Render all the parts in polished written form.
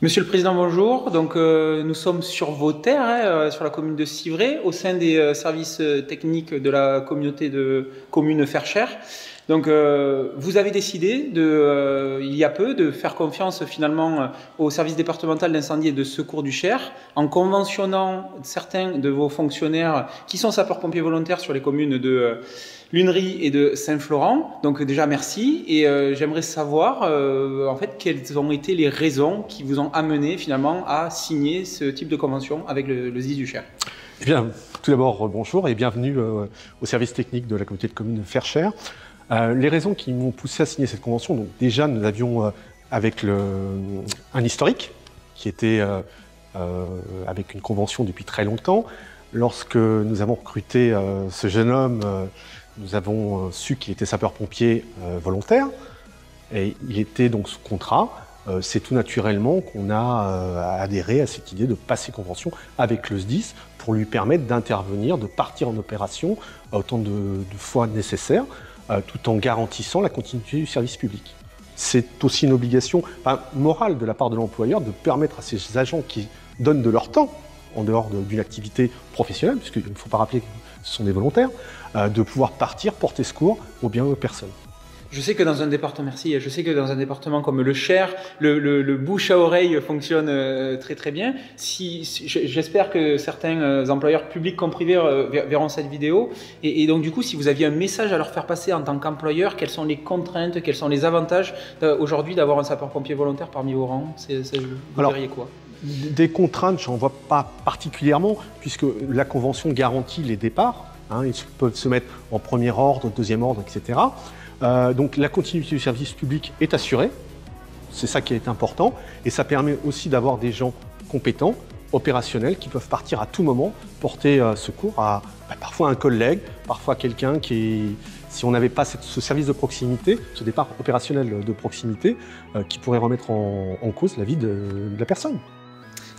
Monsieur le Président, bonjour. Donc, nous sommes sur vos terres, sur la commune de Civray, au sein des services techniques de la communauté de communes Ferchères. Donc, vous avez décidé, il y a peu, de faire confiance finalement au service départemental d'incendie et de secours du Cher, en conventionnant certains de vos fonctionnaires qui sont sapeurs-pompiers volontaires sur les communes de Lunery et de Saint-Florent. Donc déjà merci, et j'aimerais savoir en fait quelles ont été les raisons qui vous ont amené finalement à signer ce type de convention avec le SDIS du Cher. Eh bien, tout d'abord, bonjour et bienvenue au service technique de la communauté de communes Ferchères. Les raisons qui m'ont poussé à signer cette convention, donc déjà nous avions avec un historique qui était avec une convention depuis très longtemps. Lorsque nous avons recruté ce jeune homme, nous avons su qu'il était sapeur-pompier volontaire et il était donc sous contrat. C'est tout naturellement qu'on a adhéré à cette idée de passer convention avec le SDIS pour lui permettre d'intervenir, de partir en opération autant de fois nécessaire, tout en garantissant la continuité du service public. C'est aussi une obligation morale de la part de l'employeur de permettre à ces agents qui donnent de leur temps, en dehors d'une activité professionnelle, puisqu'il ne faut pas rappeler que ce sont des volontaires, de pouvoir partir, porter secours aux biens aux personnes. Je sais que dans un département comme le Cher, le bouche à oreille fonctionne très très bien. J'espère que certains employeurs publics comme privés verront cette vidéo. Et donc du coup, si vous aviez un message à leur faire passer en tant qu'employeur, quelles sont les contraintes, quels sont les avantages aujourd'hui d'avoir un sapeur-pompier volontaire parmi vos rangs? Vous diriez quoi? Des contraintes, j'en vois pas particulièrement, puisque la convention garantit les départs. Ils peuvent se mettre en premier ordre, deuxième ordre, etc. Donc la continuité du service public est assurée, c'est ça qui est important, et ça permet aussi d'avoir des gens compétents, opérationnels, qui peuvent partir à tout moment, porter secours à parfois un collègue, parfois quelqu'un qui, si on n'avait pas ce service de proximité, ce départ opérationnel de proximité, qui pourrait remettre en cause la vie de la personne.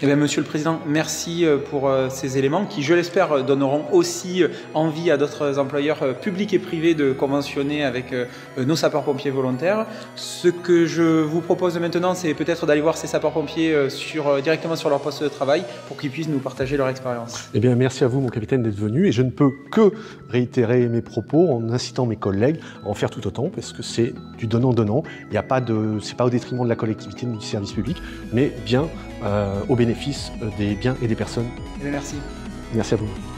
Eh bien, Monsieur le Président, merci pour ces éléments qui, je l'espère, donneront aussi envie à d'autres employeurs publics et privés de conventionner avec nos sapeurs-pompiers volontaires. Ce que je vous propose maintenant, c'est peut-être d'aller voir ces sapeurs-pompiers directement sur leur poste de travail pour qu'ils puissent nous partager leur expérience. Eh bien, merci à vous, mon capitaine, d'être venu, et je ne peux que réitérer mes propos en incitant mes collègues à en faire tout autant, parce que c'est du donnant-donnant. Il n'y a pas c'est pas au détriment de la collectivité ni du service public, mais bien au bénéfice des biens et des personnes. Eh bien, merci. Merci à vous.